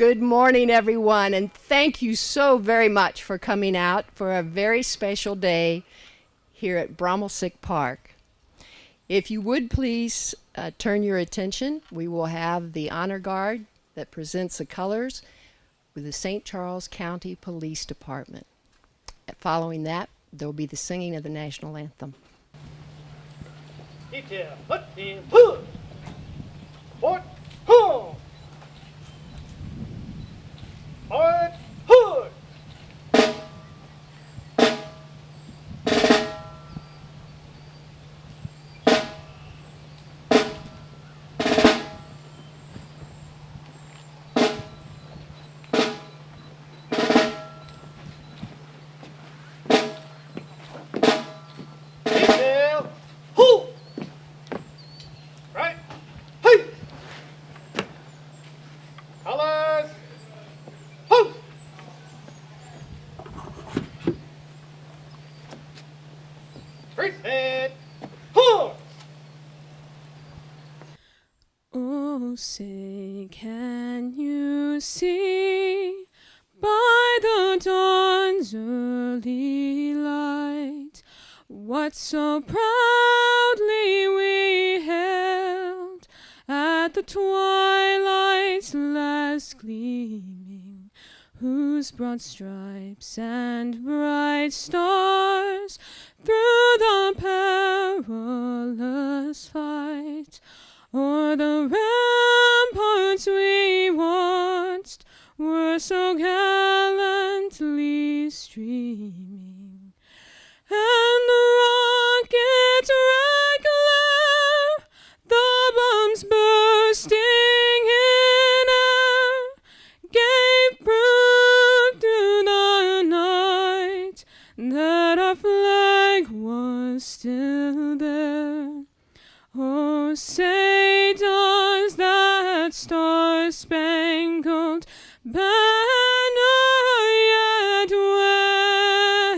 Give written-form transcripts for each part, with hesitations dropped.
Good morning, everyone, and thank you so very much for coming out for a very special day here at Broemmelsiek Park. If you would please turn your attention, we will have the honor guard that presents the colors with the St. Charles County Police Department. Following that, there will be the singing of the National Anthem. Detail, put in, put, port, home. Forward, hood! Detail, hoo! Right, hey! Colors! Oh, say, can you see by the dawn's early light what so proudly we hailed at the twilight's last gleaming, whose broad stripes and bright stars through the perilous fight o'er the ramparts we watched were so gallantly streaming, and the rockets regular, the bombs bursting in air, gave proof through the night that our flag was still there. Oh, say does that star-spangled banner yet wave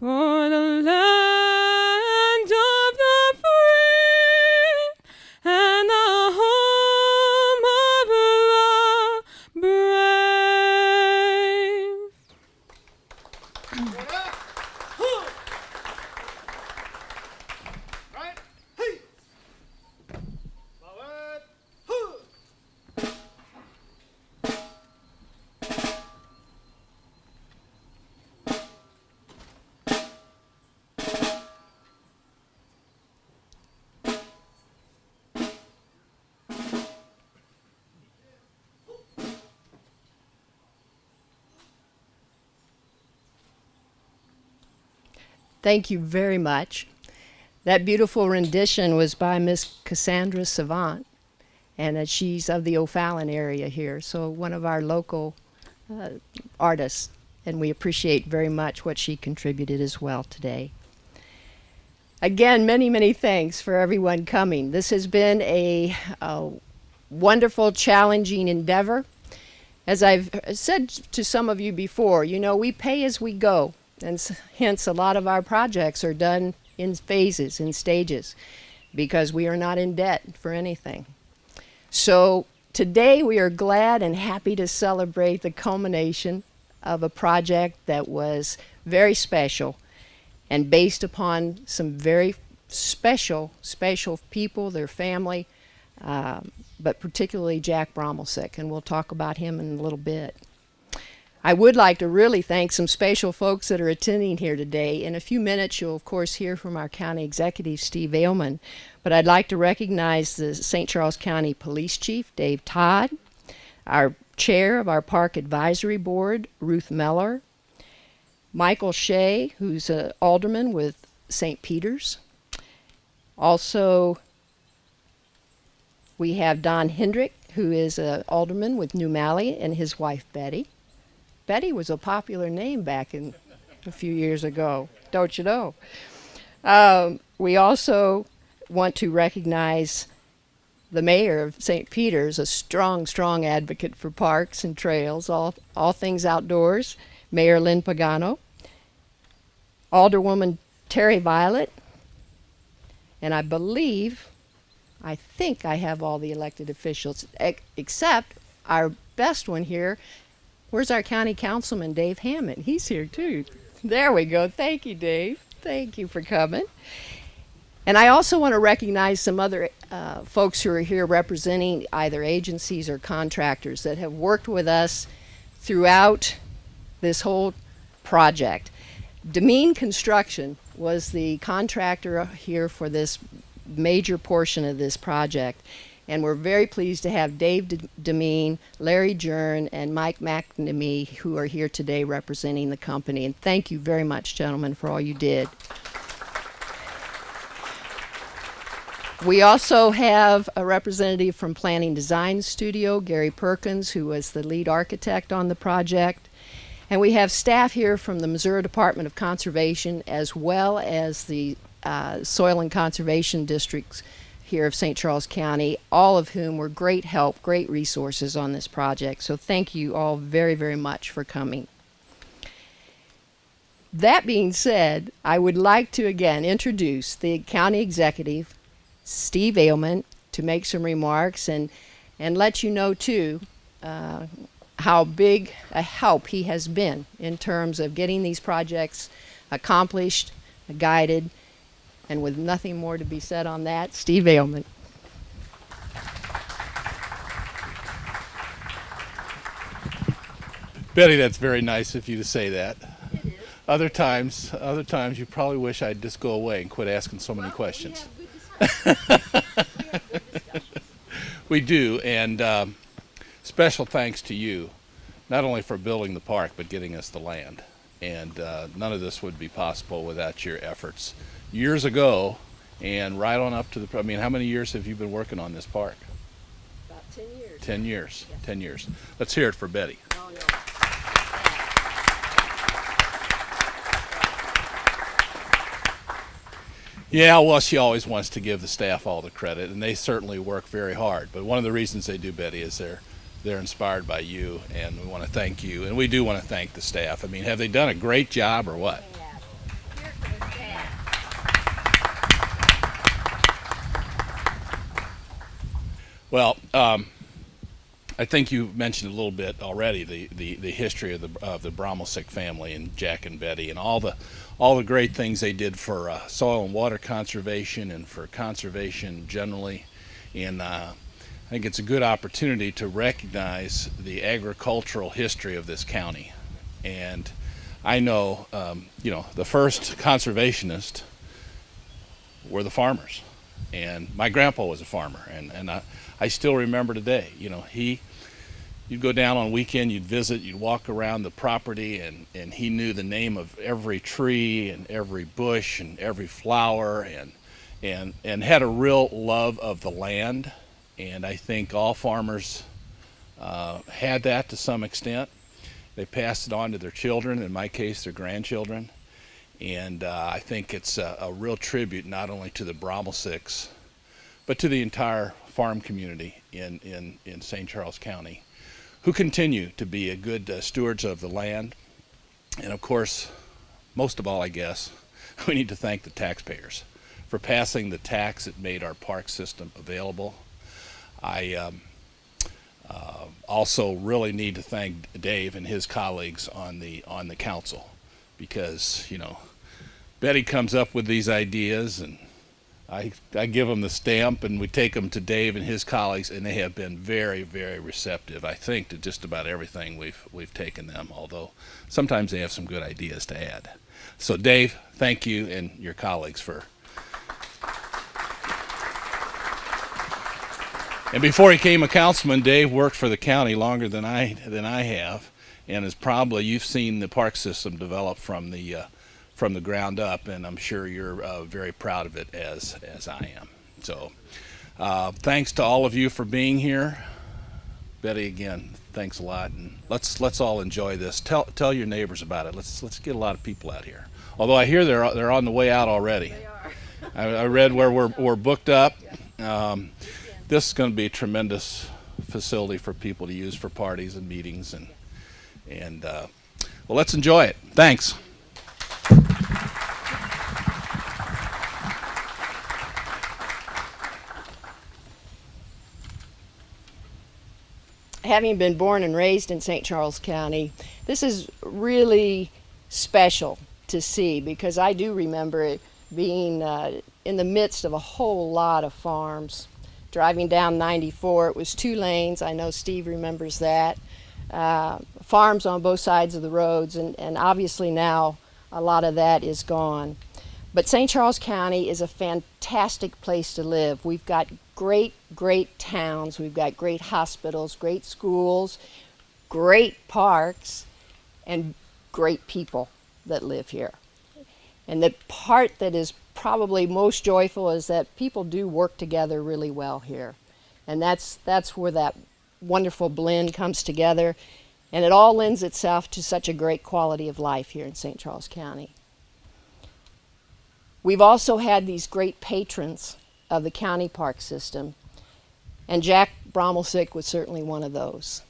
for the land of the free and the home of the brave? Right, hey! Forward, hood! Thank you very much. That beautiful rendition was by Miss Cassandra Savant, and she's of the O'Fallon area here, so one of our local artists, and we appreciate very much what she contributed as well today. Again, many, many thanks for everyone coming. This has been a wonderful, challenging endeavor. As I've said to some of you before, you know, we pay as we go, and hence a lot of our projects are done in phases, in stages, because we are not in debt for anything. So today we are glad and happy to celebrate the culmination of a project that was very special and based upon some very special people, their family, but particularly Jack Broemmelsiek, and we'll talk about him in a little bit. I would like to really thank some special folks that are attending here today. In a few minutes, you'll of course hear from our county executive, Steve Ehlmann, but I'd like to recognize the St. Charles County Police Chief, Dave Todd, our chair of our Park Advisory Board, Ruth Meller, Michael Shea, who's an alderman with St. Peter's. Also, we have Don Hendrick, who is an alderman with New Malley, and his wife, Bettie. Bettie was a popular name back in a few years ago, don't you know? We also want to recognize the mayor of St. Peter's, a strong advocate for parks and trails, all things outdoors, Mayor Lynn Pagano, Alderwoman Terry Violet, and I think I have all the elected officials, except our best one here. Where's our county councilman, Dave Hammond? He's here too. There we go. Thank you, Dave. Thank you for coming. And I also want to recognize some other folks who are here representing either agencies or contractors that have worked with us throughout this whole project. Demeen Construction was the contractor here for this major portion of this project. And we're very pleased to have Dave Demeen, Larry Jern, and Mike McNamee, who are here today representing the company. And thank you very much, gentlemen, for all you did. We also have a representative from Planning Design Studio, Gary Perkins, who was the lead architect on the project. And we have staff here from the Missouri Department of Conservation, as well as the Soil and Conservation Districts here of St. Charles County, all of whom were great help, great resources on this project. So thank you all very, very much for coming. That being said, I would like to again introduce the county executive, Steve Ehlmann, to make some remarks and let you know too how big a help he has been in terms of getting these projects accomplished, guided. And with nothing more to be said on that, Steve Ehlmann. Betty, that's very nice of you to say that. It is. Other times you probably wish I'd just go away and quit asking so many questions. We do, and special thanks to you, not only for building the park, but getting us the land. And none of this would be possible without your efforts years ago, and right on up to the, I mean, how many years have you been working on this park? About 10 years. 10 years, Yes. 10 years. Let's hear it for Betty. Oh, no. Yeah, well, she always wants to give the staff all the credit, and they certainly work very hard. But one of the reasons they do, Betty, is they're inspired by you, and we want to thank you. And we do want to thank the staff. I mean, have they done a great job or what? Well, I think you mentioned a little bit already the history of the Broemmelsiek family and Jack and Betty and all the great things they did for soil and water conservation and for conservation generally. And I think it's a good opportunity to recognize the agricultural history of this county. And I know, the first conservationists were the farmers. And my grandpa was a farmer, and I still remember today, you'd go down on weekend, you'd visit, you'd walk around the property, and he knew the name of every tree and every bush and every flower, and had a real love of the land. And I think all farmers had that to some extent. They passed it on to their children, in my case, their grandchildren. And I think it's a real tribute not only to the Broemmelsieks, but to the entire farm community in St. Charles County, who continue to be a good stewards of the land. And of course, most of all, I guess, we need to thank the taxpayers for passing the tax that made our park system available. I also really need to thank Dave and his colleagues on the council, because Betty comes up with these ideas, and I give them the stamp, and we take them to Dave and his colleagues, and they have been very, very receptive, I think, to just about everything we've taken them, although sometimes they have some good ideas to add. So Dave, thank you and your colleagues for. And before he became a councilman, Dave worked for the county longer than I have, and you've seen the park system develop from the ground up, and I'm sure you're very proud of it as I am. So thanks to all of you for being here. Betty, again, thanks a lot, and let's all enjoy this. Tell your neighbors about it. Let's get a lot of people out here. Although I hear they're on the way out already. They are. I read where we're booked up. This is going to be a tremendous facility for people to use for parties and meetings, and well, let's enjoy it. Thanks. having been born and raised in St. Charles County, this is really special to see, because I do remember it being in the midst of a whole lot of farms. Driving down 94, it was 2 lanes. I know Steve remembers that. Farms on both sides of the roads, and obviously now a lot of that is gone. But St. Charles County is a fantastic place to live. We've got great, great towns. We've got great hospitals, great schools, great parks, and great people that live here. And the part that is probably most joyful is that people do work together really well here. And that's where that wonderful blend comes together. And it all lends itself to such a great quality of life here in St. Charles County. We've also had these great patrons of the county park system, and Jack Broemmelsiek was certainly one of those.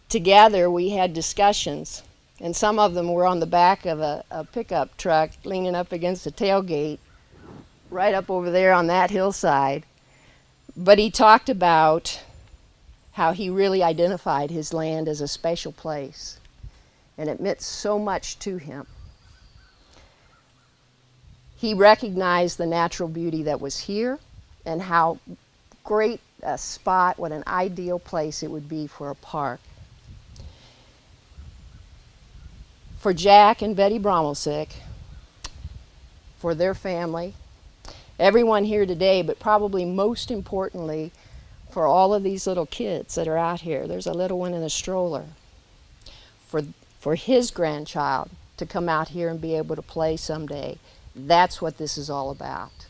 Together we had discussions, and some of them were on the back of a pickup truck leaning up against a tailgate right up over there on that hillside. But he talked about how he really identified his land as a special place, and it meant so much to him. He recognized the natural beauty that was here and how great a spot, what an ideal place it would be for a park. For Jack and Betty Broemmelsiek, for their family, everyone here today, but probably most importantly, for all of these little kids that are out here. There's a little one in a stroller. For his grandchild to come out here and be able to play someday. That's what this is all about.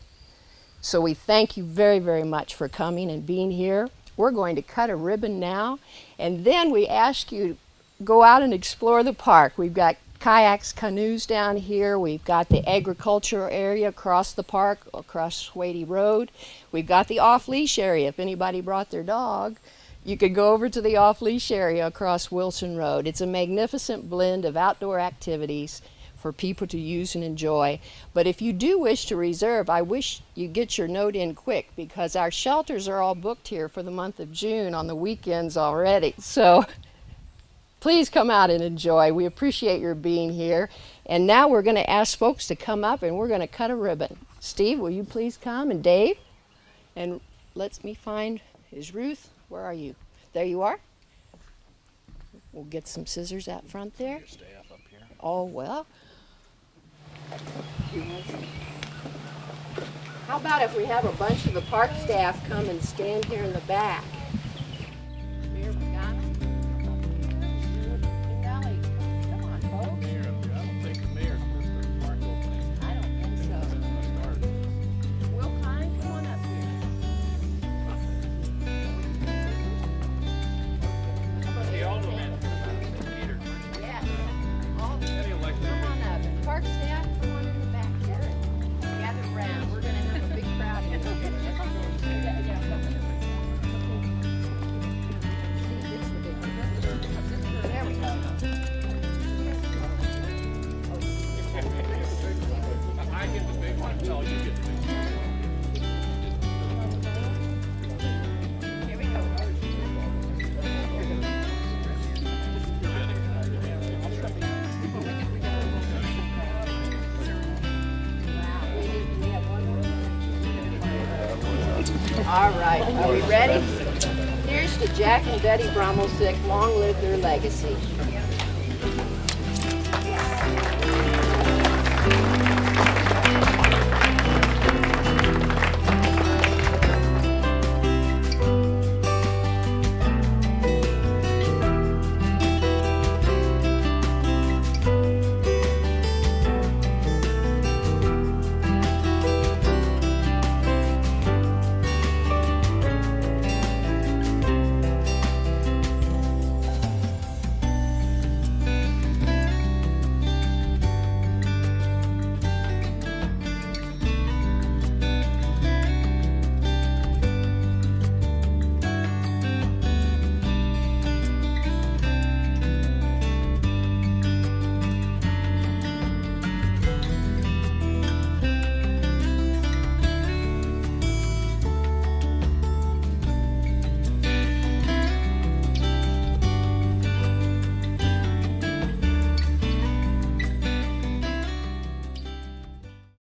So we thank you very, very much for coming and being here. We're going to cut a ribbon now, and then we ask you to go out and explore the park. We've got kayaks, canoes down here. We've got the agricultural area across the park, across Swady Road. We've got the off-leash area. If anybody brought their dog, you could go over to the off-leash area across Wilson Road. It's a magnificent blend of outdoor activities for people to use and enjoy. But if you do wish to reserve, I wish you get your note in quick, because our shelters are all booked here for the month of June on the weekends already. So please come out and enjoy. We appreciate your being here. And now we're going to ask folks to come up and we're going to cut a ribbon. Steve, will you please come? And Dave? And let me find, is Ruth? Where are you? There you are. We'll get some scissors out front there. Your staff up here. Oh, well. How about if we have a bunch of the park staff come and stand here in the back? Mayor McGonigal. Nellie, come on, folks. I don't think the mayor's supposed to park opening. I don't think so. Will Kine, come on up here. The alderman, Peter. Yeah. All come on up. And park staff, come on in the back here and gather around. We're going to have a big crowd here. There we go. I get the big one. No, you get the big one. Here we go. All right, are we ready? Here's to Jack and Betty Broemmelsiek. Long live their legacy.